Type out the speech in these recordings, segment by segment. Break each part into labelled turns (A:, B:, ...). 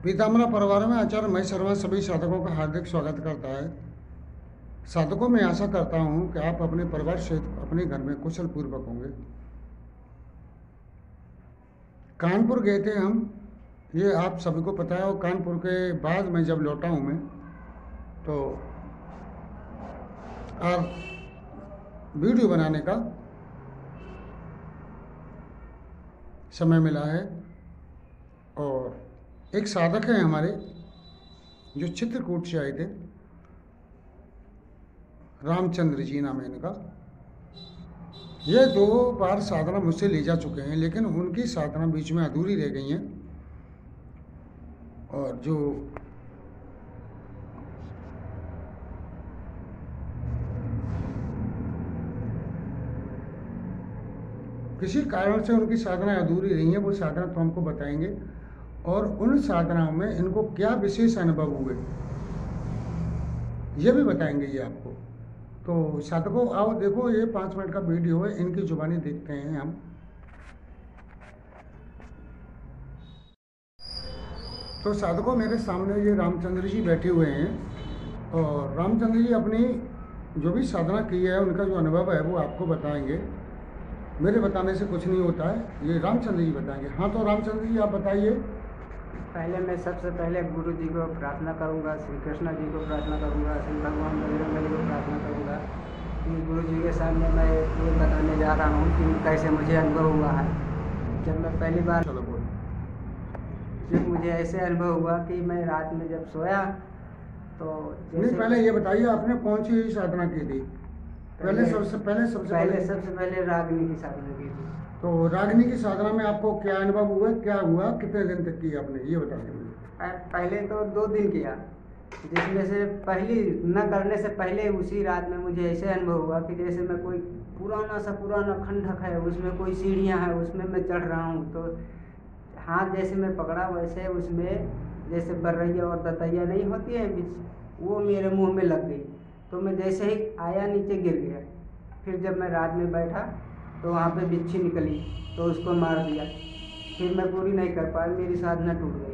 A: पीताम्बरा परिवार में आचार्य महेश शर्मा सभी साधकों का हार्दिक स्वागत करता है। साधकों में आशा करता हूं कि आप अपने परिवार सहित अपने घर में कुशल पूर्वक होंगे। कानपुर गए थे हम, ये आप सभी को पता है। और कानपुर के बाद मैं जब लौटा हूं मैं तो और वीडियो बनाने का समय मिला है। और एक साधक हैं हमारे जो चित्रकूट से आए थे, रामचंद्र जी नाम है इनका। ये 2 बार साधना मुझसे ले जा चुके हैं, लेकिन उनकी साधना बीच में अधूरी रह गई हैं। और जो किसी कारण से उनकी साधना अधूरी रही है, वो साधना तो हमको बताएंगे। और उन साधनाओं में इनको क्या विशेष अनुभव हुए ये भी बताएंगे ये आपको। तो साधकों आओ देखो, ये 5 मिनट का वीडियो है, इनकी जुबानी देखते हैं हम। तो साधकों मेरे सामने ये रामचंद्र जी बैठे हुए हैं और रामचंद्र जी अपनी जो भी साधना की है उनका जो अनुभव है वो आपको बताएंगे। मेरे बताने से कुछ नहीं होता है, ये रामचंद्र जी बताएंगे। हाँ, तो रामचंद्र जी आप बताइए।
B: पहले मैं सबसे पहले गुरु जी को प्रार्थना करूंगा, श्री कृष्ण जी को प्रार्थना करूंगा, श्री भगवान बजरंग बली को प्रार्थना करूंगा कि गुरु जी के सामने मैं ये बताने जा रहा हूँ कि कैसे मुझे अनुभव हुआ है। जब मैं पहली बार जब मुझे ऐसे अनुभव हुआ कि मैं रात में जब सोया तो
A: नहीं, पहले ये बताइए आपने कौन सी साधना की थी? पहले सबसे
B: पहले रागिनी की साधना की थी।
A: तो रागिनी की साधना में आपको क्या अनुभव हुआ, क्या हुआ, कितने दिन तक की आपने, ये बताइए मुझे।
B: पहले तो 2 दिन किया, जिसमें से पहली न करने से पहले उसी रात में मुझे ऐसे अनुभव हुआ कि जैसे मैं कोई पुराना खंडक है, उसमें कोई सीढ़ियाँ हैं, उसमें मैं चढ़ रहा हूँ। तो हाथ जैसे मैं पकड़ा वैसे उसमें जैसे बर्रैया और दतैया नहीं होती है बीच, वो मेरे मुँह में लग गई। तो मैं जैसे ही आया नीचे गिर गया। फिर जब मैं रात में बैठा तो वहाँ पे बिच्छी निकली तो उसको मार दिया। फिर मैं पूरी नहीं कर पाया, मेरी साधना टूट गई।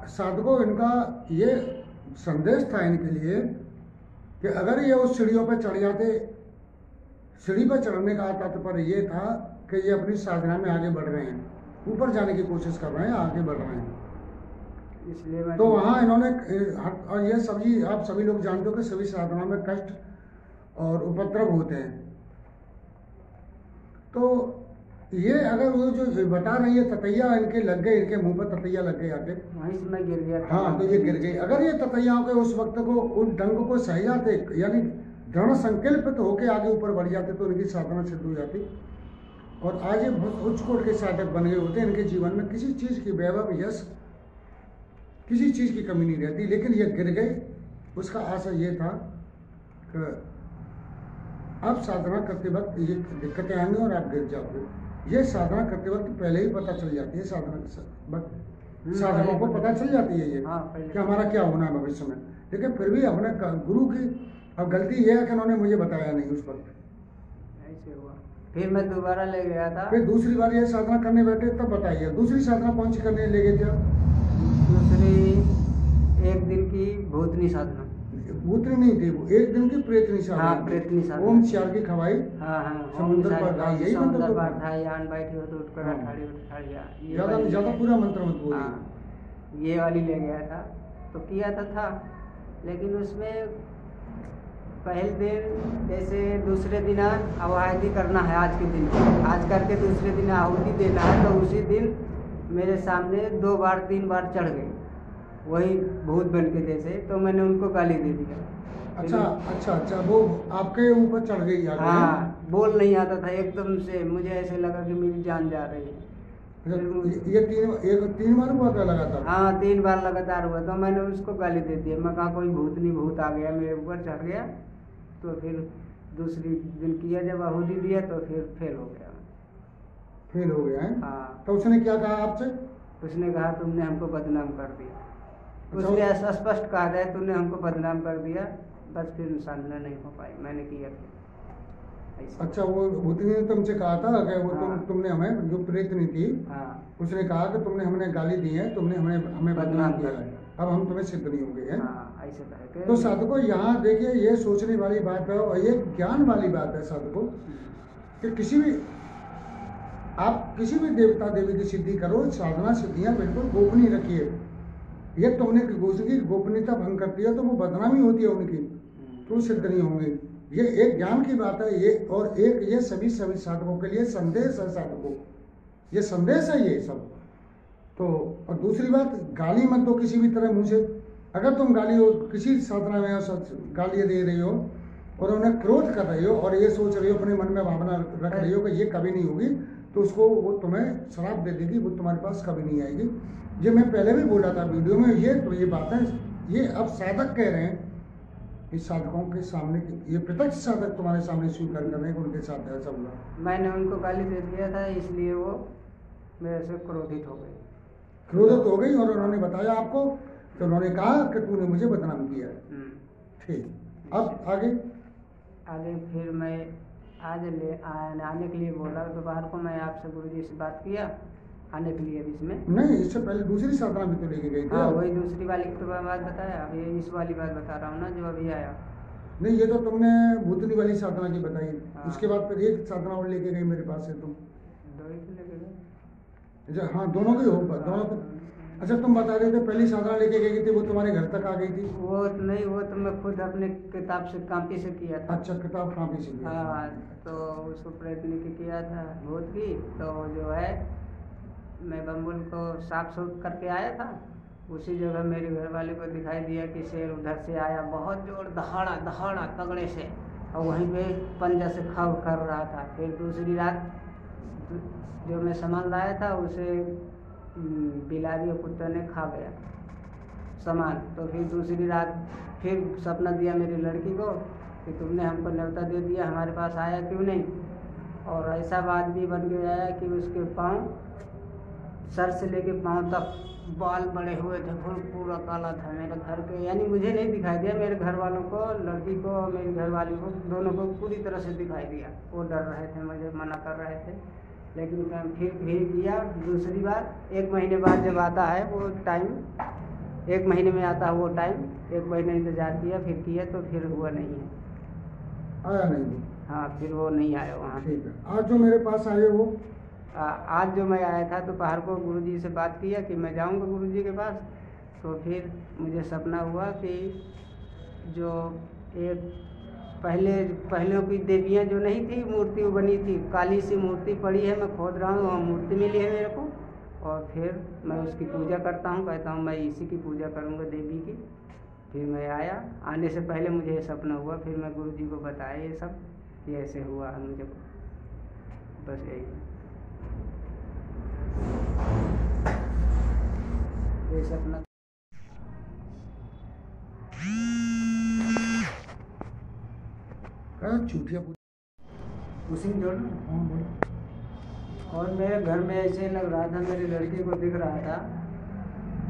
A: साधकों इनका ये संदेश था इनके लिए कि अगर ये उस सीढ़ियों पर चढ़ जाते, सीढ़ी पर चढ़ने का तात्पर्य ये था कि ये अपनी साधना में आगे बढ़ रहे हैं, ऊपर जाने की कोशिश कर रहे हैं, आगे बढ़ रहे हैं।
B: इसलिए
A: तो वहाँ इन्होंने, और ये सभी आप सभी लोग जानते हो कि सभी साधना में कष्ट और उपद्रव होते हैं। तो ये अगर वो जो बता रही है ततैया इनके लग गए, इनके मुंह पर ततैया लग गए आके,
B: वहीं से मैं गिर गया।
A: हाँ, तो ये गिर गई। अगर ये ततैयाओं के उस वक्त को उन डंग को सह जाते, यानी दृढ़ संकल्पित होके आगे ऊपर बढ़ जाते, तो इनकी साधना सिद्ध हो जाती और आज ये बहुत उच्च कोट के साधक बन गए होते। इनके जीवन में किसी चीज़ की वैभव, यश, किसी चीज़ की कमी नहीं रहती। लेकिन ये गिर गए, उसका आशा ये था कि आप साधना करते वक्त ये दिक्कतें आएंगी और आप गिर जाओगे। ये साधना करते वक्त पहले ही पता चल जाती है, साधकों को पता चल जाती है ये कि हमारा क्या होना है भविष्य में। लेकिन फिर भी अपने गुरु की अब गलती ये है कि उन्होंने मुझे बताया नहीं उस वक्त।
B: ऐसे हुआ। फिर मैं दोबारा ले गया था।
A: फिर दूसरी बार ये साधना करने बैठे तब बताइए, दूसरी साधना कौन सी करने ले गए थे आप?
B: दूसरी 1 दिन की भूतनी साधना।
A: भूतनी नहीं थी वो, 1 दिन की प्रेतनी साधना।
B: हाँ, प्रेतनी साधना।
A: ओम चार की खवाई,
B: हाँ,
A: समुद्र पर था, यही मंत्र तो
B: पर था। यान बैठी हो तो उठकर अठाड़ी
A: ज्यादा पूरा मंत्र मत बोलिए।
B: हाँ, ये वाली ले गया था तो किया था। लेकिन उसमें पहले दिन जैसे दूसरे दिन आहुति करना है, आज के दिन आज करके दूसरे दिन आहुति देना है, तो उसी दिन मेरे सामने 2 बार 3 बार चढ़ गई वही भूत बन के जैसे। तो मैंने उनको गाली दे दिया।
A: अच्छा, वो आपके ऊपर चढ़ गई?
B: हाँ, बोल नहीं आता था, एकदम से मुझे ऐसे लगा कि मेरी जान जा रही है।
A: ये 3 बार हुआ था लगातार?
B: हाँ, 3 बार लगातार हुआ। तो मैंने उसको गाली दे दिया। मैं कहा कोई भूत नहीं, भूत आ गया मेरे ऊपर चढ़ गया। तो फिर दूसरी दिन किया, जब आहुति दिया तो फिर फेल हो गया।
A: फेल हो गया है?
B: हाँ।
A: तो उसने क्या कहा आपसे?
B: उसने कहा तुमने हमको बदनाम कर दिया। उसने स्पष्ट कहा है तुमने हमको बदनाम कर दिया। बस फिर साधना नहीं हो पाई, मैंने किया। ऐसे।
A: अच्छा, वो भूतनी ने तुमसे कहा था कि वो
B: हाँ।
A: तुमने हमें, जो प्रेतनी थी,
B: हाँ,
A: उसने कहा कि तुमने हमने गाली दी है, तुमने हमें हमें बदनाम किया है,
B: कर।
A: अब हम तुम्हें सिद्ध नहीं होंगे हैं।
B: हाँ, ऐसे कह के
A: तो साधको यहाँ देखिए, ये सोचने वाली बात है और ये ज्ञान वाली बात है साधको, कि आप किसी भी देवता देवी की सिद्धि करो, साधना सिद्धियाँ बिल्कुल गोपनीय रखिए। ये तुमने उसकी गोपनीयता भंग करती है तो वो बदनामी होती है उनकी, तो वो सिद्ध नहीं होंगे। ये एक ज्ञान की बात है ये, और एक ये सभी साधकों के लिए संदेश है साधकों, ये संदेश है ये सब। तो और दूसरी बात, गाली मत दो किसी भी तरह मुँह से। अगर तुम गाली हो किसी साधना में गालियाँ दे रही हो और उन्हें क्रोध कर रही हो और ये सोच रही हो, अपने मन में भावना रख रही हो कि ये कभी नहीं होगी, तो उसको वो तुम्हें श्राप दे देगी, वो तुम्हारे पास कभी नहीं आएगी। ये मैं पहले भी बोला था वीडियो में, ये बातें ये अब साधक कह रहे हैं, इस साधकों के सामने ये प्रत्यक्ष साधक तुम्हारे सामने स्वीकार कर रहे हैं कि उनके साथ ऐसा हुआ।
B: मैंने उनको गाली दे दिया था, इसलिए वो मेरे से क्रोधित हो गई।
A: क्रोधित हो गई और उन्होंने बताया आपको, तो उन्होंने कहा कि तूने मुझे बदनाम किया है। ठीक, अब
B: आगे फिर मैं आज आने के लिए बोला, दोपहर को मैं आपसे गुरुजी से बात किया आने के लिए। इसमें
A: नहीं, इससे पहले दूसरी साधना भी तो लेके गई थी।
B: हाँ, वही दूसरी वाली की तो बात बताया, अब ये इस वाली बात बता रहा हूँ ना जो अभी आया।
A: नहीं, ये तो तुमने भूतनी वाली साधना की बताई।
B: हाँ।
A: उसके बाद फिर एक साधना और लेके गई मेरे पास से तुम।
B: दो ही तो लेके गए।
A: अच्छा, हाँ, दोनों की हो, दोनों को। अच्छा, तुम बता रहे थे पहली साधना लेके गई थी, वो तुम्हारे घर तक आ गई थी।
B: वो नहीं, वो तो मैं खुद अपने किताब से कॉपी से किया था।
A: अच्छा, किताब कॉपी से किया था।
B: हाँ, तो उसको प्रयत्न की किया था भूत की, तो जो है मैं बम्बुल को साफ सूफ करके आया था, उसी जगह मेरे घर वाले को दिखाई दिया कि शेर उधर से आया, बहुत जोर दहाड़ा दहाड़ा तगड़े से, और वहीं पे पंजा से खाव कर रहा था। फिर दूसरी रात जो मैं सामान लाया था उसे बिलारी और कुत्ते ने खा गया सामान। तो फिर दूसरी रात फिर सपना दिया मेरी लड़की को कि तुमने हमको न्योता दे दिया, हमारे पास आया क्यों नहीं। और ऐसा बात भी बन गया है कि उसके पाँव, सर से लेके पाँव तक बाल बड़े हुए थे, पूरा काला था। मेरे घर के, यानी मुझे नहीं दिखाई दिया, मेरे घर वालों को, लड़की को, मेरी घरवाली को, दोनों को पूरी तरह से दिखाई दिया। वो डर रहे थे, मुझे मना कर रहे थे, लेकिन फिर भी किया। दूसरी बार 1 महीने बाद जब आता है वो टाइम, 1 महीने में आता है वो टाइम, 1 महीने इंतज़ार किया, फिर किया तो फिर हुआ नहीं है,
A: आया नहीं।
B: हाँ, फिर वो नहीं आया वहाँ।
A: ठीक है, आज जो मेरे पास आए वो
B: आज जो मैं आया था दोपहर को गुरुजी से बात किया कि मैं जाऊंगा गुरुजी के पास, तो फिर मुझे सपना हुआ कि जो एक पहले की देवियाँ जो नहीं थी, मूर्ति बनी थी, काली सी मूर्ति पड़ी है, मैं खोद रहा हूँ, वहाँ मूर्ति मिली है मेरे को, और फिर मैं उसकी पूजा करता हूँ, कहता हूँ मैं इसी की पूजा करूँगा देवी की। फिर मैं आया, आने से पहले मुझे ये सपना हुआ, फिर मैं गुरुजी को बताया ये सब कि ऐसे हुआ है मुझे, बस यही ये सपना।
A: चूतिया
B: उसी में जोड़।
A: हाँ, बोलो।
B: और मेरे घर में ऐसे लग रहा था, मेरी लड़की को दिख रहा था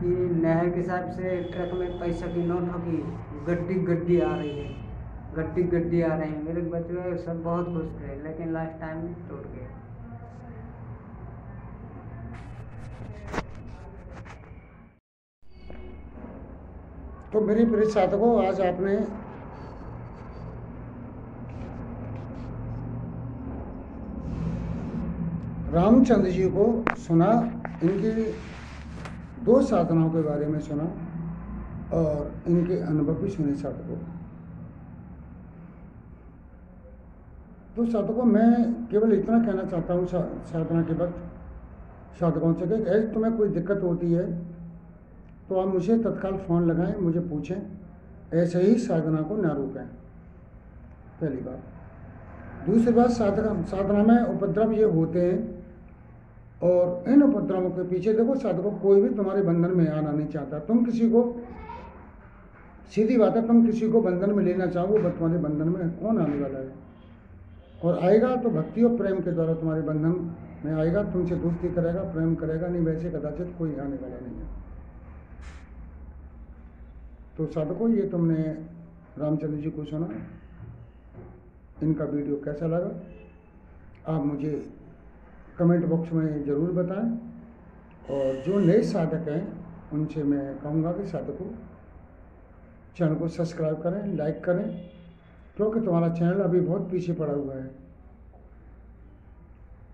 B: कि नहर के हिसाब से ट्रक में पैसा की नोटों की गड्डी आ रही है, गड्डी आ रही है। मेरे बच्चे सब बहुत खुश थे, लेकिन लास्ट टाइम टूट गए।
A: तो मेरी प्रिय साधकों, आज आपने रामचंद्र जी को सुना, इनकी 2 साधनाओं के बारे में सुना और इनके अनुभव भी सुने साधकों। तो साधकों, मैं केवल इतना कहना चाहता हूँ साधना के वक्त साधकों से कि ऐसे तुम्हें कोई दिक्कत होती है तो आप मुझे तत्काल फ़ोन लगाएं, मुझे पूछें, ऐसे ही साधना को ना रोकें, पहली बात। दूसरी बात, साधना में उपद्रव ये होते हैं और इन उपद्रवों के पीछे देखो साधकों, कोई भी तुम्हारे बंधन में आना नहीं चाहता। तुम किसी को, सीधी बात है, तुम किसी को बंधन में लेना चाहो, वो तुम्हारे बंधन में कौन आने वाला है? और आएगा तो भक्ति और प्रेम के द्वारा तुम्हारे बंधन में आएगा, तुमसे दोस्ती करेगा, प्रेम करेगा, नहीं वैसे कदाचित कोई आने वाला नहीं है। तो साधकों, ये तुमने रामचंद्र जी को सुना, इनका वीडियो कैसा लगा आप मुझे कमेंट बॉक्स में ज़रूर बताएं। और जो नए साधक हैं उनसे मैं कहूँगा कि साधकों चैनल को सब्सक्राइब करें, लाइक करें, क्योंकि तुम्हारा चैनल अभी बहुत पीछे पड़ा हुआ है।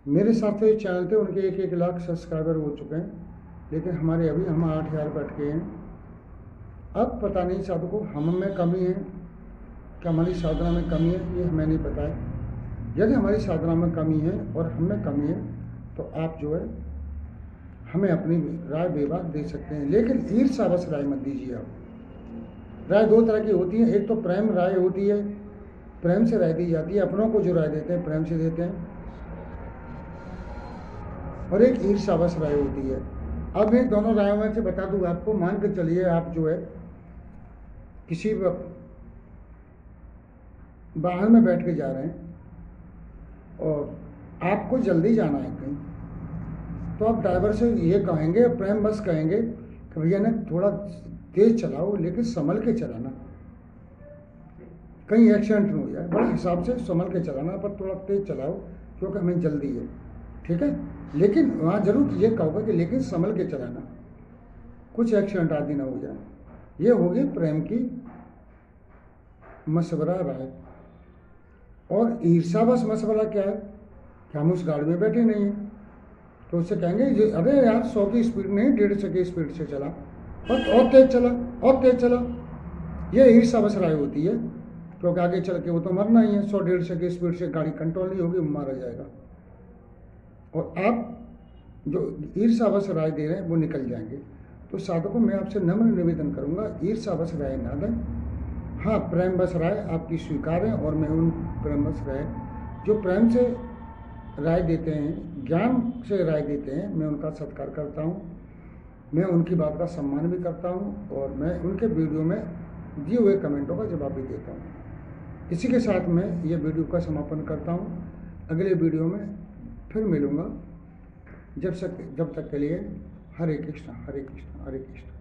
A: मेरे साथ जो चैनल थे उनके 1-1 लाख सब्सक्राइबर हो चुके हैं, लेकिन हमारे अभी हम 8,000 पर अटके हैं। अब पता नहीं साधकों हम में कमी है कि हमारी साधना में कमी है, ये हमें नहीं पता है। यदि हमारी साधना में कमी है और हम में कमी है तो आप जो है हमें अपनी राय बेबाक दे सकते हैं, लेकिन ईर्ष्यावश राय मत दीजिए। आप राय 2 तरह की होती है, एक तो प्रेम राय होती है, प्रेम से राय दी जाती है, अपनों को जो राय देते हैं प्रेम से देते हैं, और एक ईर्ष्यावश राय होती है। अब मैं दोनों रायों में से बता दूं आपको। मान के चलिए आप जो है किसी वाहन में बैठ के जा रहे हैं और आपको जल्दी जाना है कहीं, तो आप ड्राइवर से ये कहेंगे, प्रेम बस कहेंगे कि भैया ने थोड़ा तेज चलाओ, लेकिन संभल के चलाना, कहीं एक्सीडेंट न हो जाए। बड़े हिसाब से संभल के चलाना, पर थोड़ा तेज चलाओ क्योंकि हमें जल्दी है, ठीक है। लेकिन वहाँ जरूर ये कहोगे कि लेकिन संभल के चलाना, कुछ एक्सीडेंट आदि ना हो जाए। ये होगी प्रेम की मशवरा राय। और ईर्ष्यावश मशवरा क्या है कि हम उस गाड़ी में बैठे नहीं हैं, तो उससे कहेंगे अरे यार 100 की स्पीड नहीं 150 की स्पीड से चला, और तेज चला, और तेज चला। ये ईर्ष्यावश राय होती है, क्योंकि आगे चल के वो तो मरना ही है। 100-150 की स्पीड से गाड़ी कंट्रोल नहीं होगी, मारा जाएगा। और आप जो ईर्ष्यावश राय दे रहे हैं वो निकल जाएंगे। तो साधकों मैं आपसे नम्र निवेदन करूंगा, ईर्ष्यावश राय ना दें। हाँ, प्रेमवश राय आपकी स्वीकार है, और मैं उन प्रेमवश राय जो प्रेम से राय देते हैं, ज्ञान से राय देते हैं, मैं उनका सत्कार करता हूँ, मैं उनकी बात का सम्मान भी करता हूँ, और मैं उनके वीडियो में दिए हुए कमेंटों का जवाब भी देता हूँ। इसी के साथ मैं ये वीडियो का समापन करता हूँ। अगले वीडियो में फिर मिलूँगा। जब तक के लिए हरे कृष्ण, हरे कृष्ण, हरे कृष्ण।